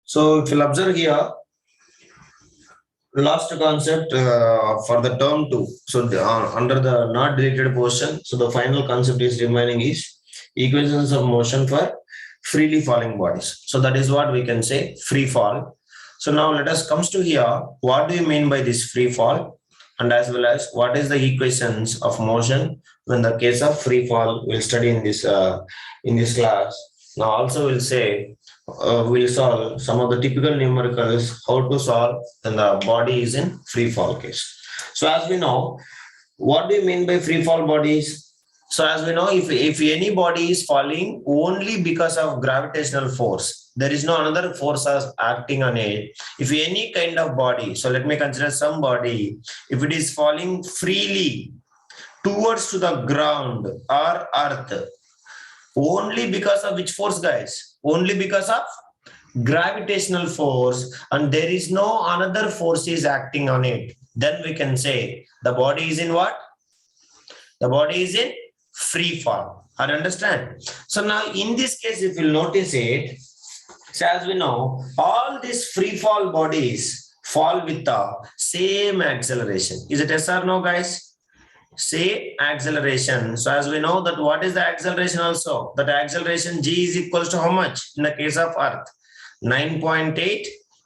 So if you'll observe here, last concept for the term 2. So under the not deleted portion, so the final concept is remaining is equations of motion for freely falling bodies. So that is what we can say free fall. So now let us comes to here. What do you mean by this free fall? And as well as what is the equations of motion when the case of free fall we'll study in this class. Now also we'll say we'll solve some of the typical numericals, how to solve when the body is in free fall case. So as we know, what do you mean by free fall bodies? So as we know, if any body is falling only because of gravitational force, there is no another force as acting on it. If any kind of body, so let me consider some body, if it is falling freely towards to the ground or earth, only because of which force, guys? Only because of gravitational force, and there is no another force is acting on it. Then we can say the body is in what? The body is in free fall. I understand. So now in this case, if you notice it, so as we know, all these free fall bodies fall with the same acceleration. Is it yes or no, guys? Same acceleration. So as we know that what is the acceleration also? That acceleration G is equals to how much? In the case of Earth, 9.8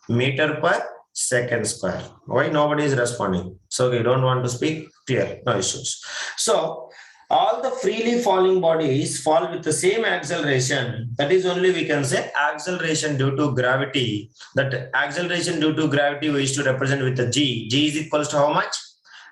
meter per second square. Why nobody is responding? So we don't want to speak clear, no issues. So all the freely falling bodies fall with the same acceleration. That is only we can say acceleration due to gravity. That acceleration due to gravity we used to represent with the G. G is equals to how much?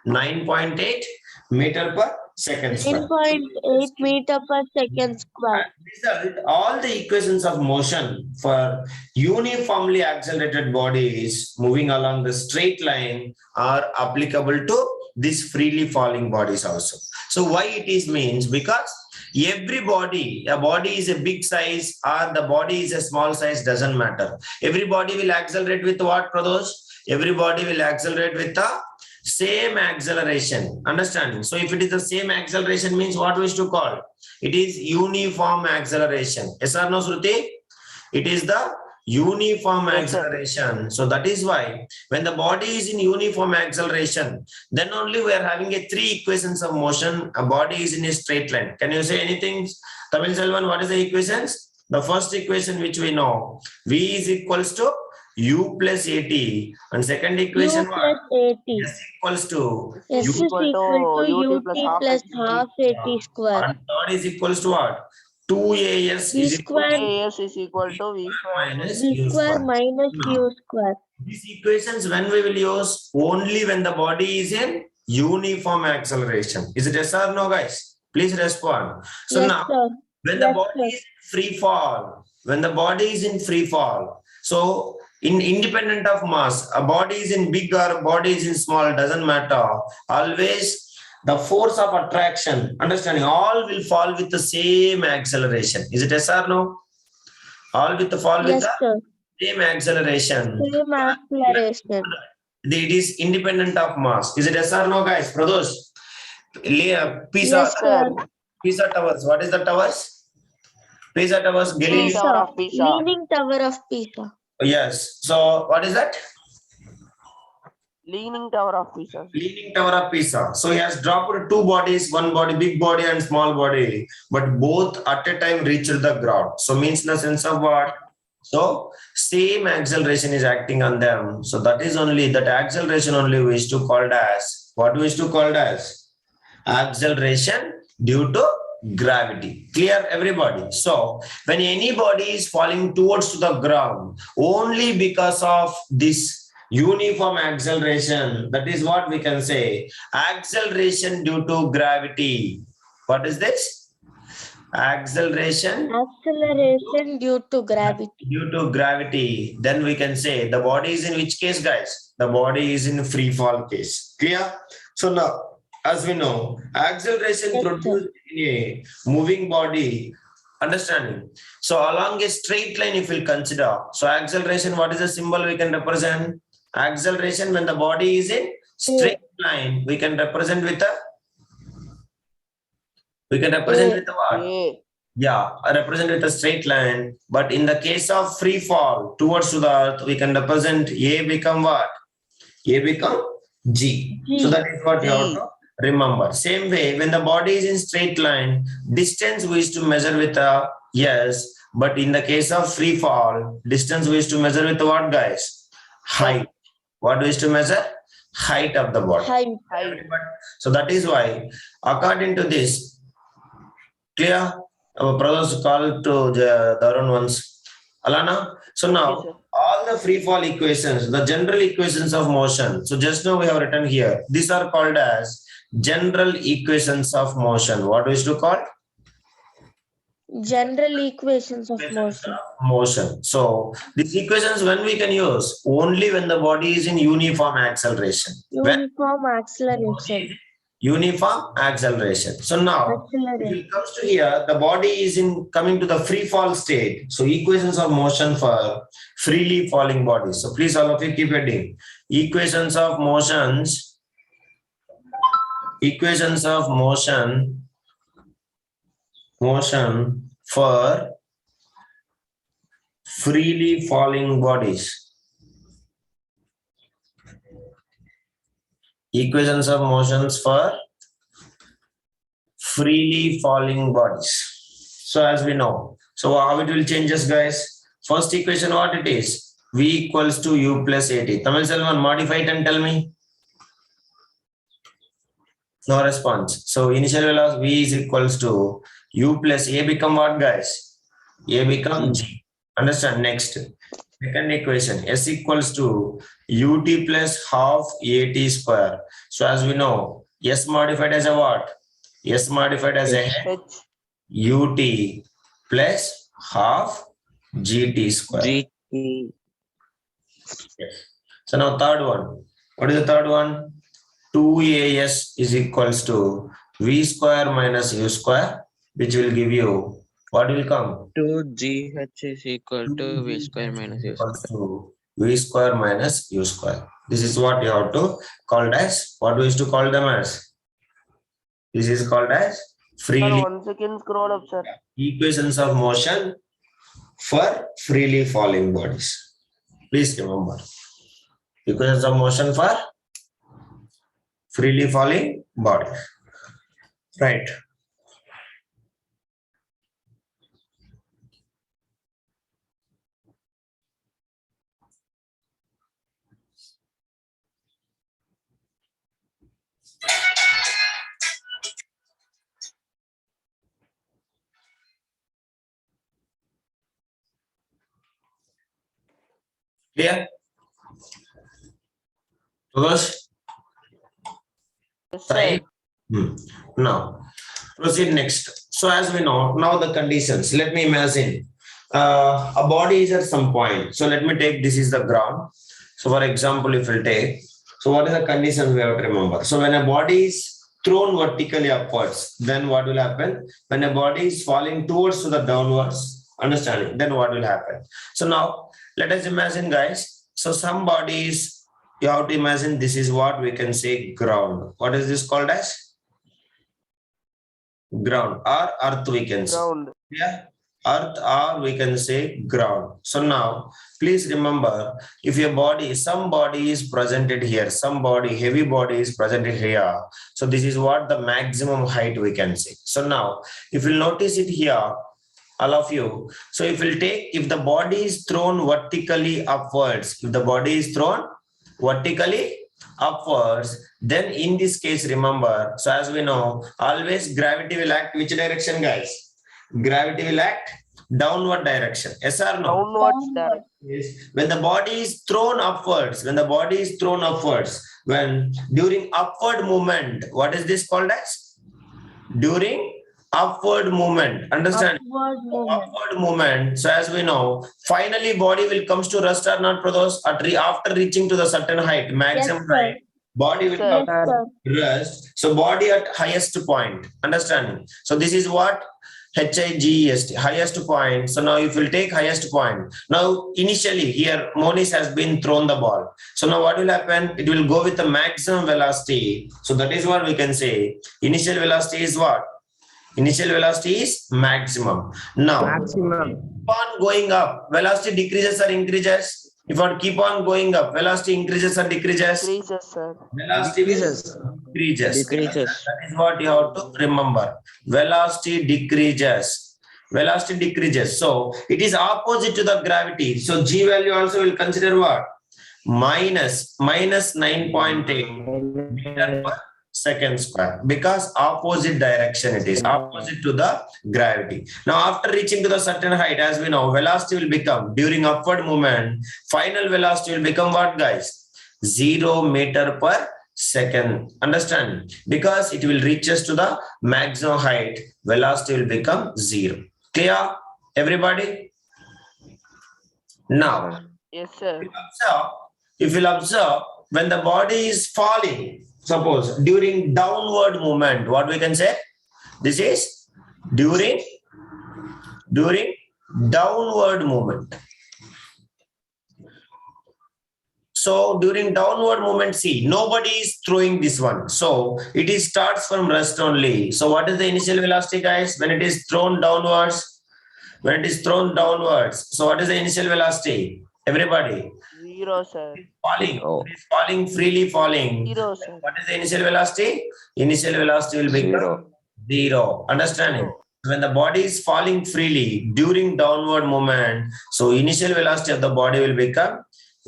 9.8 meter per second square. 9.8 meter per second square. Result, all the equations of motion for uniformly accelerated bodies moving along the straight line are applicable to these freely falling bodies also. So why it is means because every body, a body is a big size or the body is a small size, doesn't matter. Every body will accelerate with what, Pradosh? Every body will accelerate with the same acceleration. Understanding? So if it is the same acceleration means what we used to call? It is uniform acceleration. Yes or no, Shruti? It is the uniform acceleration. So that is why when the body is in uniform acceleration, then only we are having a three equations of motion. A body is in a straight line. Can you say anything? Tamil Selvan, what is the equations? The first equation which we know, V is equals to U plus AT, and second equation U plus AT. S equals to S is equal to UT plus half AT square. And third is equals to what? 2AS V is equal square. to AS is equal to V minus V U square square. minus U square. These equations when we will use only when the body is in uniform acceleration. Is it yes or no, guys? Please respond. So Yes, now sir. when the Yes, body sir. is in free fall, when the body is in free fall, so in independent of mass, a body is in big or body is in small, doesn't matter. Always the force of attraction, understanding, all will fall with the same acceleration. Is it yes or no? All with the fall with Yes, the sir. same acceleration. Same acceleration. It is independent of mass. Is it yes or no, guys? Pradosh, Pisa, Yes, sir. Pisa Towers. What is the towers? Pisa Towers, Galileo. Pisa. Tower of Pisa. Leaning Tower of Pisa. Yes. So what is that? Leaning Tower of Pisa. Leaning Tower of Pisa. So he has dropped two bodies, one body, big body and small body, but both at a time reached the ground. So means in the sense of what? So same acceleration is acting on them. So that is only that acceleration only we used to called as what we used to called as acceleration due to gravity. Clear, everybody? So when any body is falling towards to the ground only because of this uniform acceleration, that is what we can say acceleration due to gravity. What is this? Acceleration due to gravity. Due to gravity. Then we can say the body is in which case, guys? The body is in free fall case. Clear? So now, as we know, acceleration Yes, produced in a moving body. Understanding? So along a straight line, if we consider, so acceleration, what is the symbol we can represent? Acceleration when the body is in straight line, we can represent with a with what? A. Yeah, represent with a straight line. But in the case of free fall towards to the earth, we can represent A become what? A become G. So G. that is what you have G. to remember. Same way, when the body is in straight line, distance we used to measure with a S. But in the case of free fall, distance we used to measure with what, guys? Height. What we used to measure? Height of the body. Height. Height. So that is why, according to this, clear? Our brothers call to the other ones. Alana. So now, Yes, sir. all the free fall equations, the general equations of motion. So just now we have written here. These are called as general equations of motion. What we used to call? General equations of motion. Motion. So these equations when we can use? Only when the body is in uniform acceleration. When Uniform acceleration. uniform acceleration. So now, if Acceleration. it comes to here, the body is in coming to the free fall state. So equations of motion for freely falling bodies. So please all of you keep reading. Equations of motions. Equations of motion. Motion for freely falling bodies. Equations of motions for freely falling bodies. So as we know, so how it will change us, guys? First equation, what it is? V equals to U plus AT. Tamil Selvan, modify it and tell me. No response. So initial velocity V is equals to U plus A become what, guys? A become G. Understand? Next. Second equation, S equals to UT plus half AT square. So as we know, S modified as a what? S modified as a H. UT plus half GT square. GT. So now third one. What is the third one? 2AS is equals to V square minus U square, which will give you, what will come? 2GH is equal to V square minus U Equals square. to V square minus U square. This is what you have to call as, what we used to call them as? This is called as Sir, freely 1 second scroll up, sir. equations of motion for freely falling bodies. Please remember. Equations of motion for freely falling body. Right. Clear? Those? Yes, sir. Right. Now, proceed next. So as we know, now the conditions. Let me imagine a body is at some point. So let me take this is the ground. So for example, if we take, so what is the condition we have to remember? So when a body is thrown vertically upwards, then what will happen? When a body is falling towards to the downwards, understanding, then what will happen? So now let us imagine, guys. So some bodies, you have to imagine this is what we can say ground. What is this called as? Ground or earth we can say. Ground. Yeah, earth or we can say ground. So now please remember, if your body, some body is presented here, some body, heavy body is presented here. So this is what the maximum height we can say. So now if you'll notice it here, all of you. So if we'll take, if the body is thrown vertically upwards, if the body is thrown vertically upwards, then in this case, remember, so as we know, always gravity will act which direction, guys? Gravity will act downward direction. Yes or no? Downwards direction. Yes. When the body is thrown upwards, when during upward movement, what is this called as? During upward movement, understand? Upward movement. Upward movement. So as we know, finally body will comes to rest or not, Prados? After reaching to the certain height, Yes, maximum sir. height, body will Yes, come Yes, sir. to rest. So body at highest point, understanding? So this is what HIGEST, highest point. So now if you take highest point, now initially here Monish has been thrown the ball. So now what will happen? It will go with the maximum velocity. So that is what we can say. Initial velocity is what? Initial velocity is maximum. Now, Maximum. keep on going up, velocity decreases or increases? If I keep on going up, velocity increases or decreases? Decreases, sir. Velocity Decreases. decreases. Decreases. That is what you have to remember. Velocity decreases. Velocity decreases. So it is opposite to the gravity. So G value also will consider what? Minus 9.8 meter per second square, because opposite direction it is, opposite to the gravity. Now after reaching to the certain height, as we know, velocity will become, during upward movement, final velocity will become what, guys? 0 meter per second. Understand? Because it will reach us to the maximum height, velocity will become 0. Clear, everybody? Now Yes, sir. if you'll observe, when the body is falling, suppose during downward movement, what we can say? This is during downward movement. So during downward movement, see, nobody is throwing this one. So it is starts from rest only. So what is the initial velocity, guys? When it is thrown downwards, when it is thrown downwards. So what is the initial velocity? Everybody. 0, sir. Falling. Oh. It is falling, freely falling. 0, sir. What is the initial velocity? Initial velocity will become 0. Understanding? When the body is falling freely during downward movement, so initial velocity of the body will become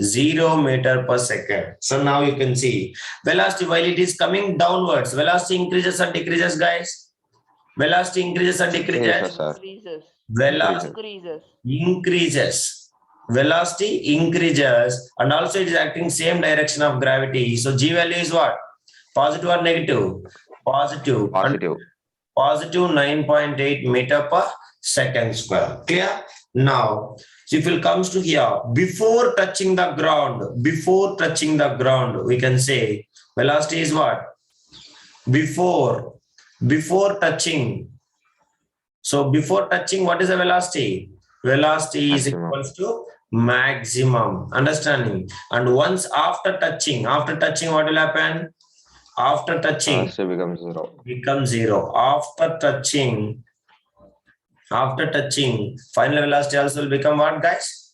0 meter per second. So now you can see velocity while it is coming downwards, velocity increases or decreases, guys? Velocity increases or decreases? Increases. Velocity Increases. increases. Velocity increases, and also it is acting same direction of gravity. So G value is what? Positive or negative? Positive. Positive. Positive 9.8 meter per second square. Clear? Now, so if it comes to here, before touching the ground, we can say velocity is what? Before touching. So before touching, what is the velocity? Velocity is Maximum. equals to maximum. Understanding? And once after touching, what will happen? After touching, Velocity becomes 0. become 0. After touching, final velocity also will become what, guys?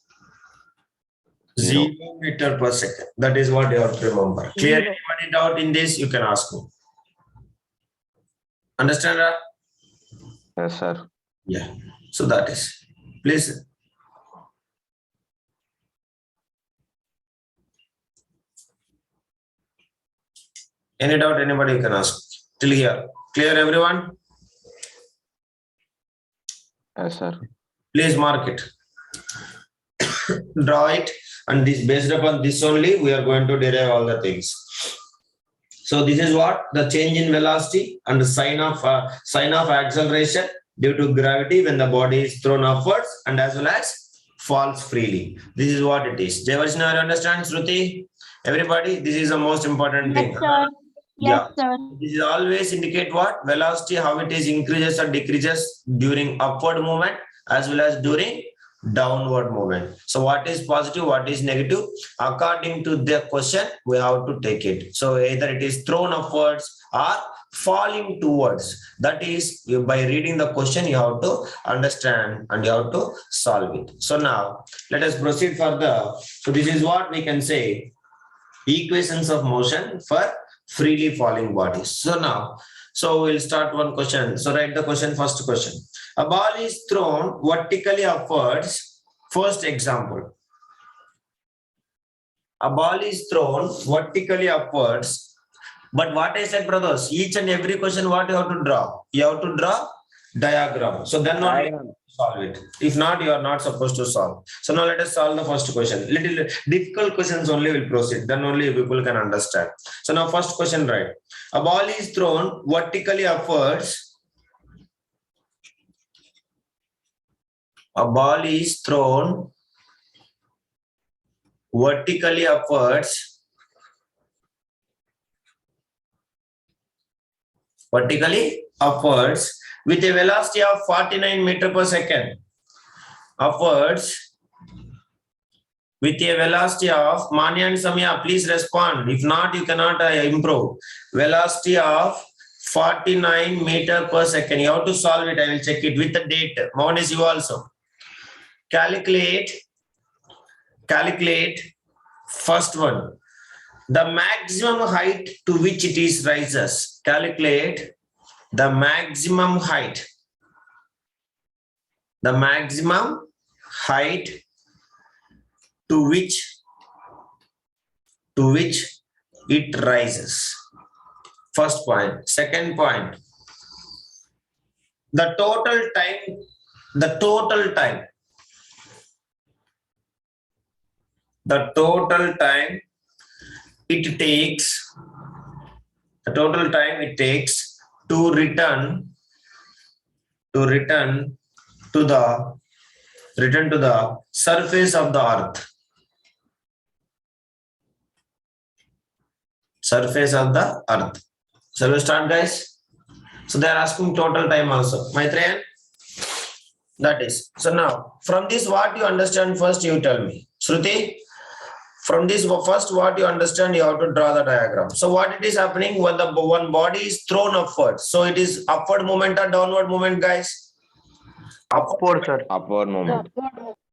0 meter per second. That is what you have to remember. Clear? Zero. Anybody doubt in this? You can ask me. Understand that? Yes, sir. Yeah. So that is. Please. Any doubt, anybody you can ask. Till here. Clear, everyone? Yes, sir. Please mark it. Draw it, and this based upon this only we are going to derive all the things. So this is what the change in velocity and the sign of acceleration due to gravity when the body is thrown upwards and as well as falls freely. This is what it is. Jayvarshini, you understand, Shruti? Everybody, this is the most important thing. Yes, sir. Yeah. Yes, sir. This is always indicate what? Velocity, how it is increases or decreases during upward movement as well as during downward movement. So what is positive, what is negative? According to the question, we have to take it. So either it is thrown upwards or falling towards. That is, by reading the question, you have to understand and you have to solve it. So now, let us proceed further. So this is what we can say, equations of motion for freely falling bodies. So now, so we'll start one question. So write the question, first question. A ball is thrown vertically upwards. First example. A ball is thrown vertically upwards. But what I said, brothers, each and every question, what you have to draw? You have to draw diagram. So then only solve it. If not, you are not supposed to solve. So now let us solve the first question. Little difficult questions only will proceed. Then only people can understand. So now first question, right? A ball is thrown vertically upwards. A ball is thrown vertically upwards. Vertically upwards with a velocity of 49 meter per second. Upwards with a velocity of, Manya and Samya, please respond. If not, you cannot improve. Velocity of 49 meter per second. You have to solve it. I will check it with the date. Mohan is you also. Calculate first one. The maximum height to which it is rises. Calculate the maximum height. The maximum height to which it rises. First point. Second point. The total time it takes to return to the surface of the earth. Surface of the earth. So we start, guys. So they are asking total time also. Maitreyan? That is. So now, from this what you understand first, you tell me. Shruti? From this first what you understand, you have to draw the diagram. So what it is happening when the one body is thrown upward. So it is upward movement or downward movement, guys? Upward, sir. Upward movement.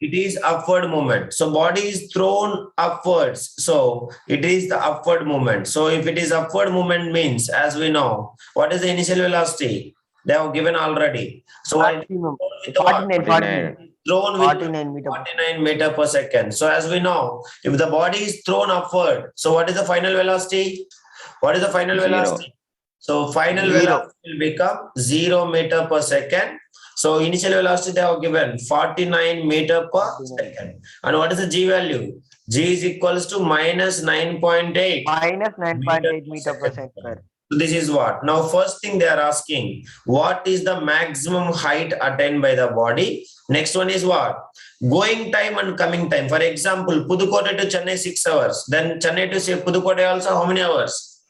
It is upward movement. So body is thrown upwards. So it is the upward movement. So if it is upward movement means, as we know, what is the initial velocity? They have given already. So what? 49 Thrown with 49 meter. 49 meter per second. So as we know, if the body is thrown upward, so what is the final velocity? What is the final Zero. velocity? So final Zero. velocity will become 0 meter per second. So initial velocity they have given 49 meter per second. And what is the G value? G is equals to minus 9.8. Minus 9.8 meter per second, sir. So this is what? Now first thing they are asking, what is the maximum height attained by the body? Next one is what? Going time and coming time. For example, Pudukkottai to Chennai 6 hours. Then Chennai to Pudukkottai also how many hours?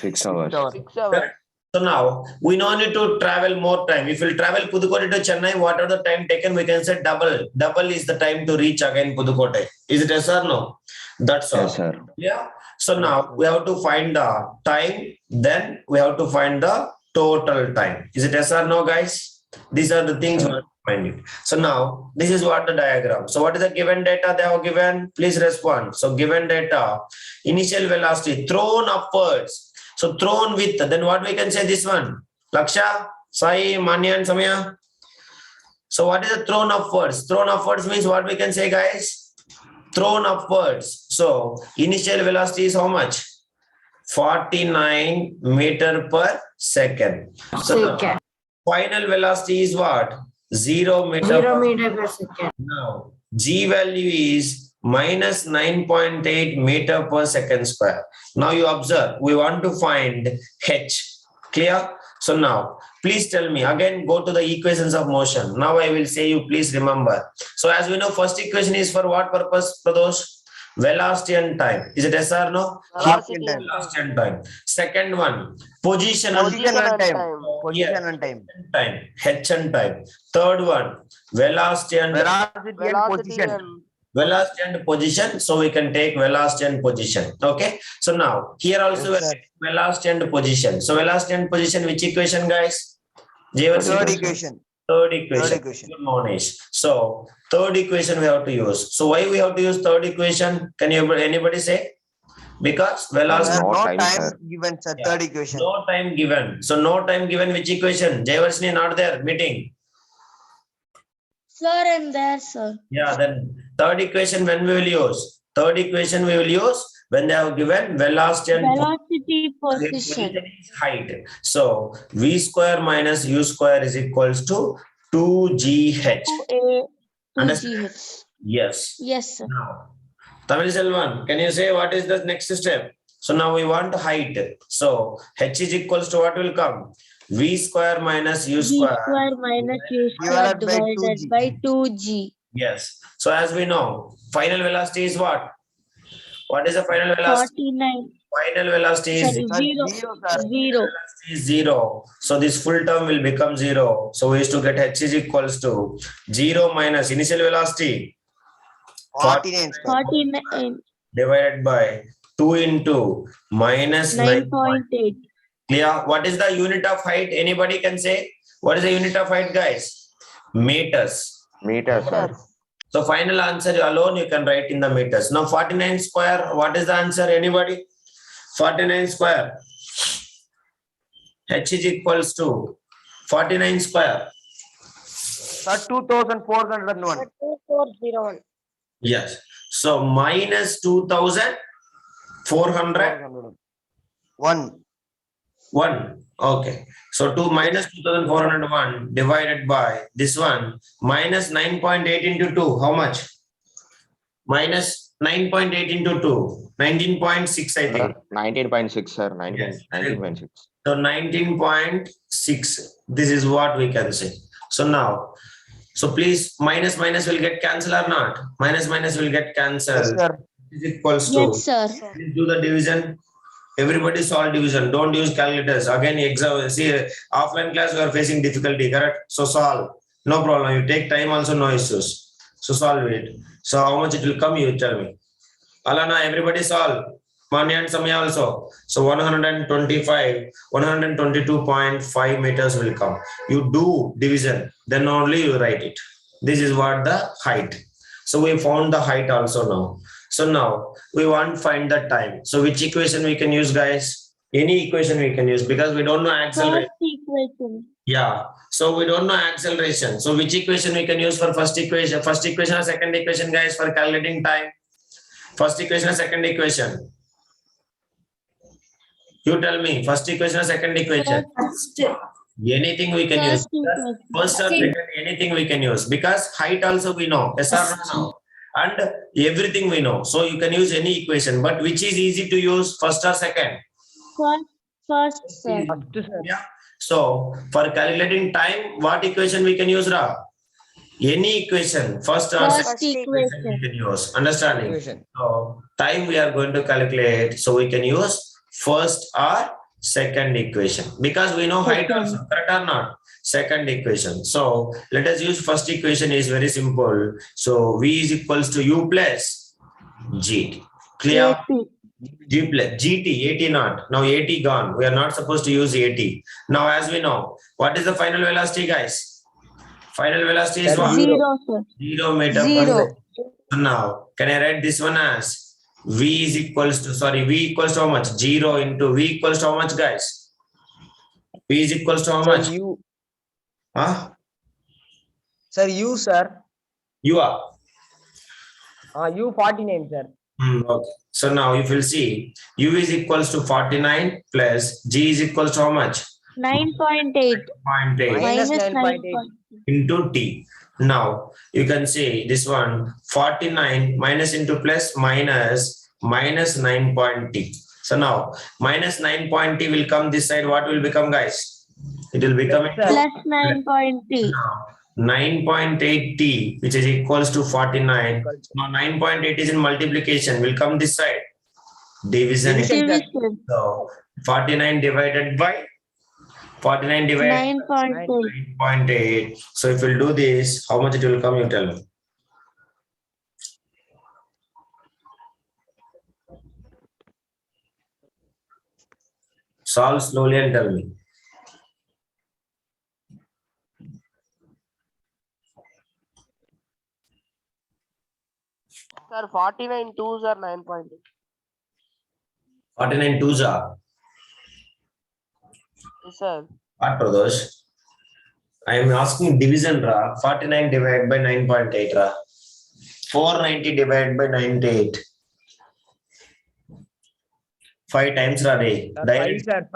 6 hours. 6 hours. So now we no need to travel more time. If we travel Pudukkottai to Chennai, whatever the time taken, we can say double. Double is the time to reach again Pudukkottai. Is it yes or no? That's all. Yes, sir. Yeah. So now we have to find the time. Then we have to find the total time. Is it yes or no, guys? These are the things we have to find it. So now this is what the diagram. So what is the given data they have given? Please respond. So given data, initial velocity thrown upwards. So thrown with, then what we can say this one? Laksha, Sai, Manya and Samya. So what is the thrown upwards? Thrown upwards means what we can say, guys? Thrown upwards. So initial velocity is how much? 49 meter per second. So now, final velocity is what? 0 meter. 0 meter per second. Now G value is minus 9.8 meter per second square. Now you observe, we want to find H. Clear? So now, please tell me, again go to the equations of motion. Now I will say you please remember. So as we know, first equation is for what purpose, Pradosh? Velocity and time. Is it yes or no? Velocity and time. Velocity and time. Second one, position and Position and time. time. Position and time. time. H and time. Third one, velocity and Velocity and Velocity position. and velocity and position. So we can take velocity and position. Okay. So now here also Yes, sir. velocity and position. So velocity and position, which equation, guys? Third equation. Third equation. Third equation. Good morning. So third equation we have to use. So why we have to use third equation? Can you anybody say? Because velocity. No No time, time sir. given, sir. Yeah. Third equation. No time given. So no time given, which equation? Jayavarsini not there, meeting. Sir, I'm there, sir. Yeah, then third equation when we will use? Third equation we will use when they have given velocity and Velocity position. position is height. So V square minus U square is equals to 2GH. 2A, Understand? 2GH. Yes. Yes, sir. Now, Tamil Selvan, can you say what is the next step? So now we want height. So H is equals to what will come? V square minus U G square. square minus U square Divided by divided 2G. by 2G. Yes. So as we know, final velocity is what? What is the final velocity? 49. Final velocity is Sorry, Sir, 0. zero, sir. 0. velocity is 0. So this full term will become 0. So we used to get H is equals to 0 minus initial velocity 49, sir. 49. divided by 2 into minus 9. 9.8. Clear? What is the unit of height? Anybody can say? What is the unit of height, guys? Meters. Meter, sir. So final answer alone you can write in the meters. Now 49 square, what is the answer? Anybody? 49 square. H is equals to 49 square. Sir, 2401. 2401. Yes. So minus 2400. 1. 1. Okay. So 2 minus 2401 divided by this one minus 9.8 into 2. How much? Minus 9.8 into 2. 19.6, I think. 19.6, sir. 19, Yes. 19.6. So 19.6. This is what we can say. So now, so please minus will get cancelled or not? Minus will get Yes, cancelled. sir. Is equals to. Yes, sir. Please do the division. Everybody solve division. Don't use calculators. Again, exam. See, offline class we are facing difficulty. Correct? So solve. No problem. You take time also, no issues. So solve it. So how much it will come? You tell me. Alana, everybody solve. Mani and Samya also. So 122.5 meters will come. You do division, then only you write it. This is what the height. So we found the height also now. So now we want to find the time. So which equation we can use, guys? Any equation we can use because we don't know acceleration. First equation. Yeah. So we don't know acceleration. So which equation we can use for first equation? First equation or second equation, guys, for calculating time? First equation or second equation? You tell me, first equation or second equation? Anything we can use. First equation. First or second, anything we can use because height also we know. Yes or no? And everything we know. So you can use any equation, but which is easy to use, first or second? First, sir. Yeah. So for calculating time, what equation we can use, Ra? Any equation, first or First second equation we equation. can use. Understanding? Equation. So time we are going to calculate. So we can use first or second equation because we know height Second. also, correct or not? Second equation. So let us use first equation is very simple. So V is equals to U plus GT. Clear? 80. G plus GT, 80 not. Now 80 gone. We are not supposed to use 80. Now as we know, what is the final velocity, guys? Final velocity is what? Zero, sir. 0 meter per Zero. second. So now, can I write this one as V is equals to, V equals to how much? 0 into V equals to how much, guys? V is equals to how much? Sir, you. Huh? Sir, you, sir. You are. You 49, sir. Okay. So now if you'll see, U is equals to 49 plus G is equals to how much? 9.8. 0.8 Minus Minus 9.8. 9.8. into T. Now you can see this one 49 minus into plus minus 9.T. So now minus 9.T will come this side. What will become, guys? It will become Plus, Plus 9.8. 9.8T, which is equals to 49. Now 9.8 is in multiplication. Will come this side. Division. Division. Division. So 49 divided by 49 divided 9.8. 8.8. So if we'll do this, how much it will come, you tell me. Solve slowly and tell me. Sir, 49 twos are 9.8. 49 twos are. Yes, sir. What, Pradosh? I am asking division, Ra. 49 divided by 9.8, Ra. 490 divided by 98. 5 times, Ra. Sir, 5, sir,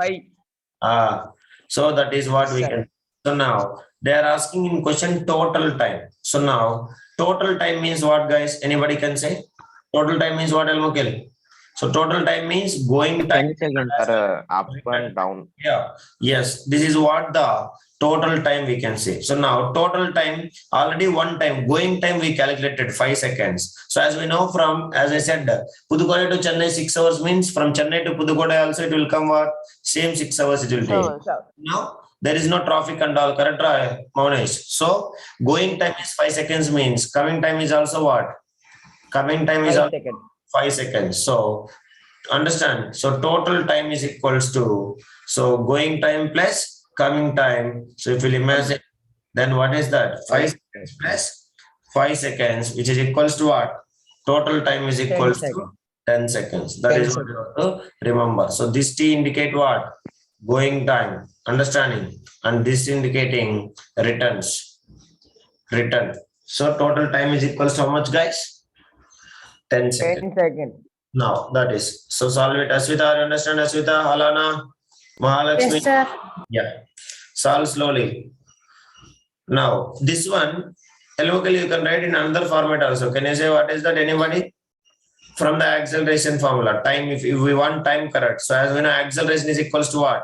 5. So that is what we Sir. can. So now they are asking in question total time. So now total time means what, guys? Anybody can say? Total time means what, Al-Mukil? So total time means going 10 time. seconds. Sir, up and down. Yeah. Yes. This is what the total time we can say. So now total time, already one time, going time we calculated 5 seconds. So as we know from, as I said, Pudukkode to Chennai 6 hours means from Chennai to Pudukkode also it will come what? Same 6 hours it will take. Sir, Now there is no traffic and all, correct, Maunesh? So going time is 5 seconds means coming time is also what? Coming time is 5 also seconds. 5 seconds. So understand. So total time is equals to, So going time plus coming time. So if you imagine, then what is that? 5 seconds plus 5 seconds, which is equals to what? Total time is 10 equals to seconds. 10 seconds. That 10 is what you have to remember. So this T indicate what? Going time, understanding, and this indicating returns. Return. So total time is equals to how much, guys? 10 seconds. 10 seconds. Now that is. So solve it. Aswita, you understand Aswita? Alana? Mahalakshmi? Yes, sir. Yeah. Solve slowly. Now this one, locally you can write in another format also. Can you say what is that? Anybody? From the acceleration formula, time, if we want time correct. So as we know, acceleration is equals to what?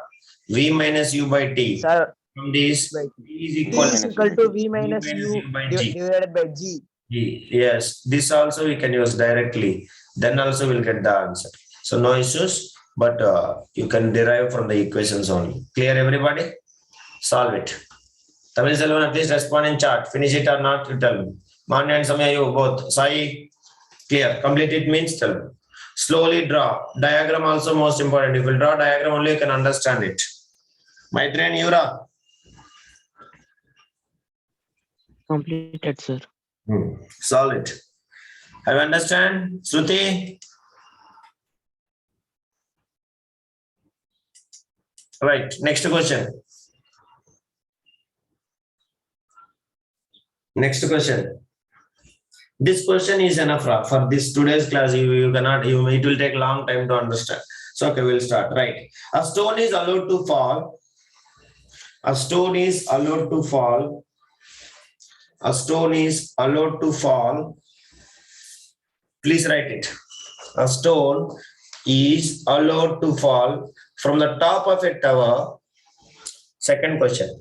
V minus U by T. Sir, From this, by V is T equal is to equal to V minus U by G. divided by G. G. Yes, this also we can use directly. Then also we'll get the answer. So no issues, but you can derive from the equations only. Clear, everybody? Solve it. Tamil Selvan, please respond in chat. Finish it or not, you tell me. Manya and Samya, you both. Sai, clear. Complete it means tell me. Slowly draw. Diagram also most important. If you draw diagram only, you can understand it. Maitri and Yura. Completed, sir. Solve it. Have you understand? Shruti? Right. Next question. Next question. This question is enough for this today's class. You cannot, it will take long time to understand. So, okay, we'll start. Right. A stone is allowed to fall. A stone is allowed to fall. A stone is allowed to fall. Please write it. A stone is allowed to fall from the top of a tower. Second question.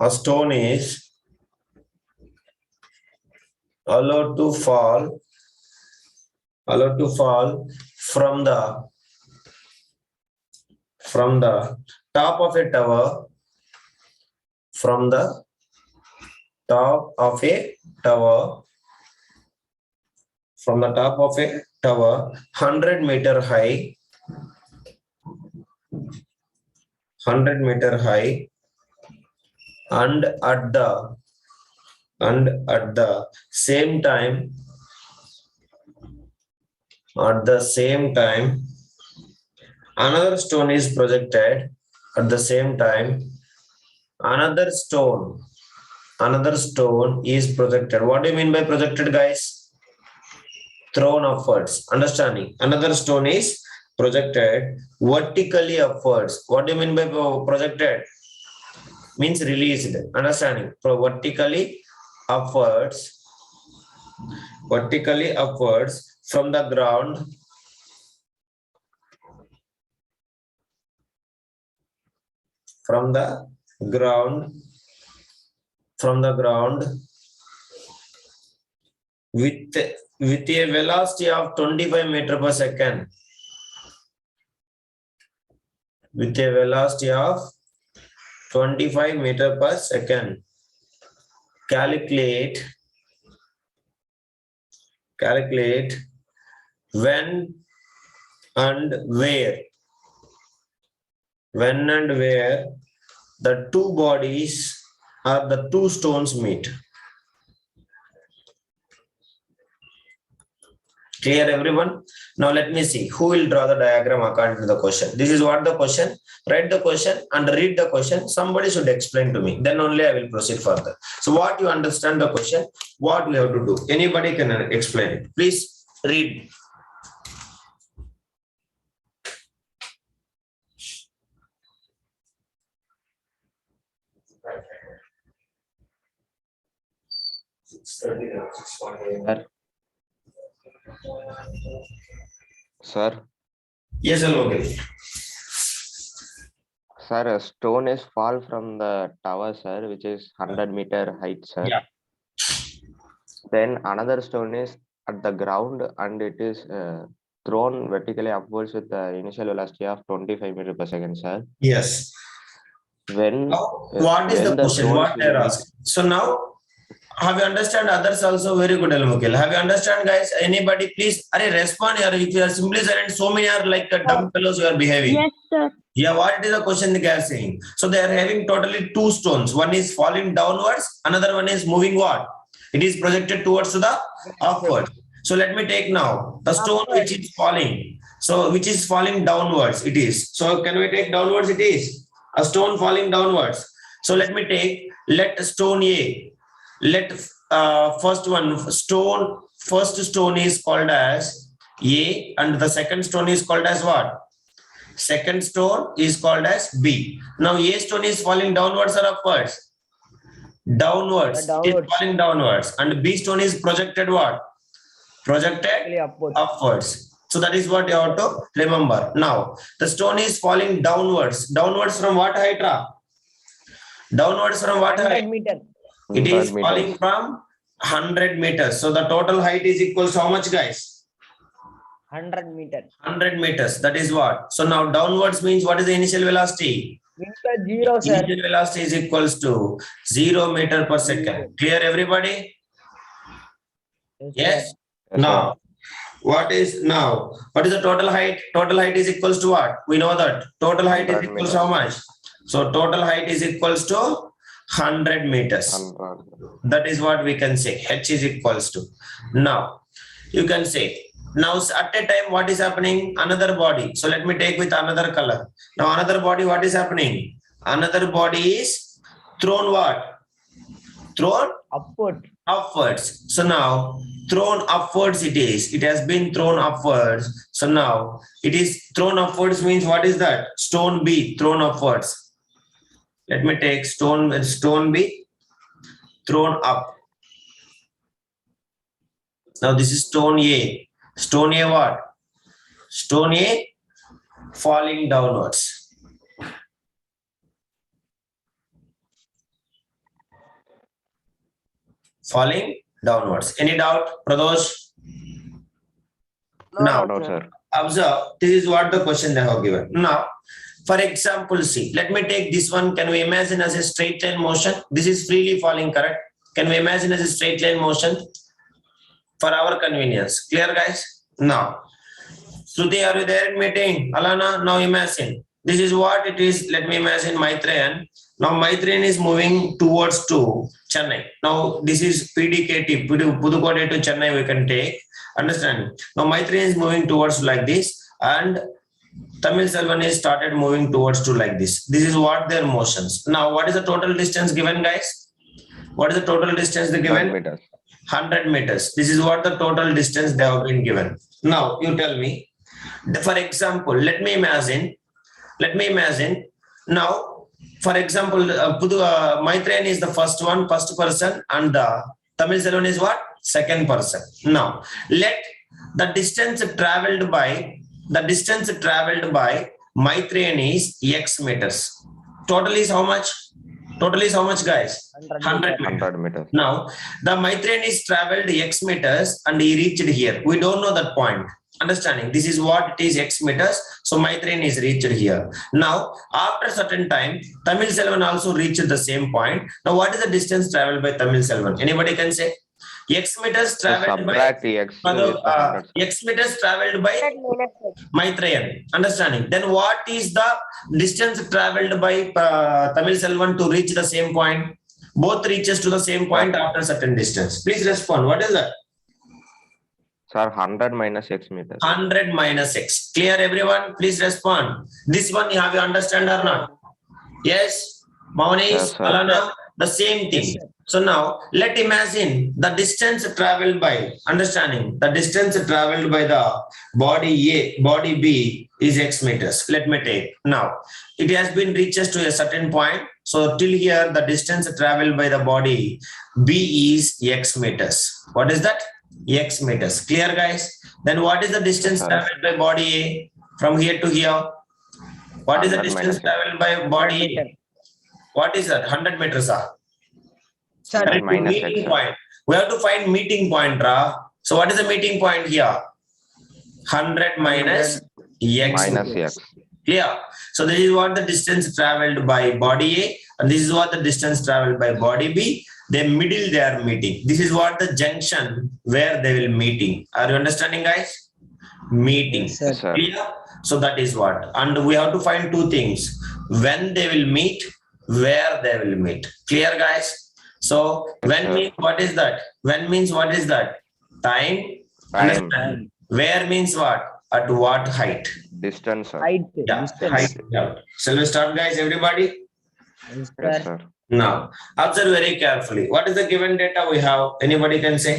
A stone is allowed to fall from the top of a tower, from the top of a tower, 100-meter high, 100-meter high, and at the same time, another stone is projected. At the same time, another stone is projected. What do you mean by projected, guys? Thrown upwards. Understanding? Another stone is projected vertically upwards. What do you mean by projected? Means released. Understanding? Vertically upwards from the ground, with a velocity of 25 meters per second. With a velocity of 25 meters per second. Calculate when and where the two bodies or the two stones meet. Clear, everyone? Now let me see who will draw the diagram according to the question. This is what the question. Write the question and read the question. Somebody should explain to me. Then only I will proceed further. So what you understand the question, what we have to do. Anybody can explain it. Please read. Sir, Yes, okay. sir, a stone is fall from the tower, sir, which is 100-meter height, sir. Yeah. Then another stone is at the ground and it is thrown vertically upwards with the initial velocity of 25 meters per second, sir. Yes. When Now, what is the question? What they are asking? So now Have you understand others also? Very good, Almukil. Have you understand, guys? Anybody, please, respond here. If you are simply silent, so many are like dumb fellows you are behaving. Yes, sir. Yeah, what is the question they are saying? So they are having totally two stones. One is falling downwards, another one is moving what? It is projected towards to the upward. So let me take now the stone which is falling. So which is falling downwards, it is. So can we take downwards? It is a stone falling downwards. So let me take, let stone A. Let first stone is called as A, and the second stone is called as what? Second stone is called as B. Now A stone is falling downwards or upwards? Downwards. It is falling downwards. And B stone is projected what? Projected upwards. So that is what you have to remember. Now the stone is falling downwards. Downwards from what height? Downwards from what height? 100 meter. It is 100 meters. falling from 100 meters. So the total height is equal to how much, guys? 100 meter. 100 meters. That is what? So now downwards means what is the initial velocity? Meter 0, sir. Initial velocity is equals to 0 meter per second. Clear, everybody? Yes. Now, what is the total height? Total height is equals to what? We know that total height is 100 equals to how much? So total height is equals to 100 meters. 100. That is what we can say. H is equals to. Now, you can say, now at a time, what is happening? Another body. So let me take with another color. Now another body, what is happening? Another body is thrown what? Thrown Upward. upwards. So now thrown upwards it is. It has been thrown upwards. So now it is thrown upwards means what is that? Stone B thrown upwards. Let me take stone B thrown up. Now this is stone A. Stone A what? Stone A falling downwards. Falling downwards. Any doubt, Pradosh? Now, No, sir. observe, this is what the question they have given. Now, for example, see, let me take this one. Can we imagine as a straight line motion? This is freely falling, correct? Can we imagine as a straight line motion? For our convenience. Clear, guys? Now, Shruti, are you there in meeting? Alana, now imagine. This is what it is. Let me imagine Maitreyan. Now Maitreyan is moving towards to Chennai. Now this is PDKT, Pudukkottai to Chennai we can take. Understand? Now Maitreyan is moving towards like this, and Tamil Selvan is started moving towards to like this. This is what their motions. Now what is the total distance given, guys? What is the total distance they 100 given? meters. 100 meters. This is what the total distance they have been given. Now you tell me, for example, let me imagine now, for example, Maitreyan is the first person, and Tamil Selvan is what? Second person. Now let the distance traveled by Maitreyan is x meters. Total is how much? Total is how much, guys? 100 meters. 100 meters. Now, the Maitreyan is traveled x meters and he reached here. We don't know that point. Understanding? This is what it is, x meters. So Maitreyan is reached here. Now, after certain time, Tamil Selvan also reached the same point. Now, what is the distance traveled by Tamil Selvan? Anybody can say? X meters So traveled by subtract x. with 100. x meters traveled by Maitreyan. Understanding? Then what is the distance traveled by Tamil Selvan to reach the same point? Both reaches to the same point after certain distance. Please respond. What is that? Sir, 100 minus x meters. 100 minus x. Clear, everyone? Please respond. This one, have you understand or not? Yes? Maunis, Yes, sir. Alana, the same thing. So now, let imagine the distance traveled by, understanding, the distance traveled by the body A, body B is x meters. Let me take. Now, it has been reaches to a certain point. So till here, the distance traveled by the body B is x meters. What is that? X meters. Clear, guys? Then what is the distance Yes, sir. traveled by body A from here to here? What is the 100 distance minus traveled by body A? What is that? 100 meters. Sir, That is the minus meeting x, sir. point. We have to find meeting point, Ra. So what is the meeting point here? 100 minus x. Minus x. Clear? So this is what the distance traveled by body A, and this is what the distance traveled by body B. they middle they are meeting. This is what the junction where they will meeting. Are you understanding, guys? Meeting. Yes, sir. Yes, sir. Clear? So that is what. And we have to find two things: when they will meet, where they will meet. Clear, guys? So when sir. means what is that? When means what is that? Time. Time. Understand? Where means what? At what height? Distance, sir. Height. Yeah, Distance. height. Yeah. Shall we start, guys? Everybody. Yes, Yes, sir. sir. Now, observe very carefully. What is the given data we have? Anybody can say?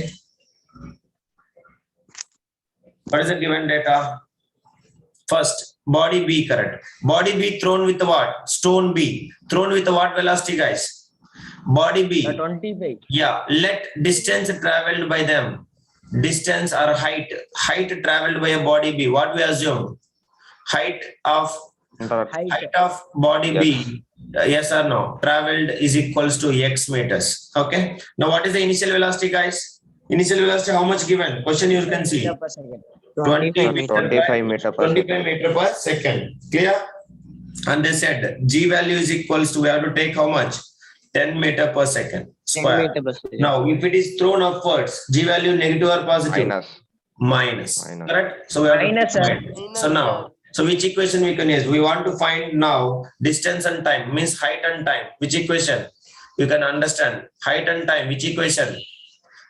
What is the given data? First, body B, correct. Body B thrown with what? Stone B. Thrown with what velocity, guys? Body B. 25. Yeah, let distance traveled by them. Distance or height. Height traveled by a body B. What we assume? Height of Height. body Yes. B. Yes or no? Traveled is equals to x meters. Okay. Now, what is the initial velocity, guys? Initial velocity, how much given? Question you can see. Meter per second. 25 meter. 25 meter per 25 second. meter per second. Clear? And they said G value is equals to, we have to take how much? 10 meter per second 10 square. meter per second. Now, if it is thrown upwards, G value negative or positive? Minus. Minus. Minus. Correct? So we have to Minus, take sir. minus. So now, so which equation we can use? We want to find now distance and time, means height and time. Which equation? You can understand. Height and time, which equation?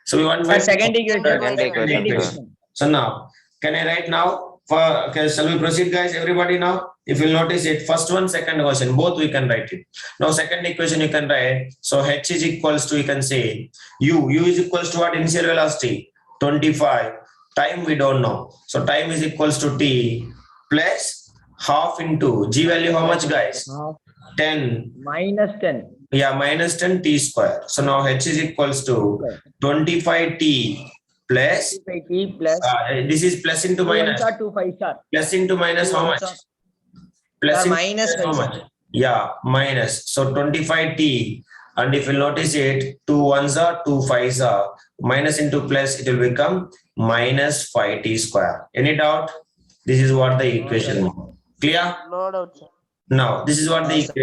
So we want to Sir, find second equation. Second equation, sir. So now, can I write now? Okay, shall we proceed, guys? Everybody now? If you'll notice it, first one, second question, both we can write it. Now, second equation you can write. So H is equals to, you can say, U is equals to what? Initial velocity, 25. Time we don't know. So time is equals to T plus half into G value, how much, guys? Half. 10. Minus 10. Yeah, minus 10 T square. So now H is equals to 25 T plus, 25 T plus. this is plus into 2 ones minus. are 2 5s are. Plus into minus how much? Plus into Minus how 5s much? are. Yeah, minus. So 25T. And if you notice it, 2 1s are 2 5s are. Minus into plus, it will become minus 5T square. Any doubt? This is what the equation. Clear? No doubt, sir. Now, this is what the equation.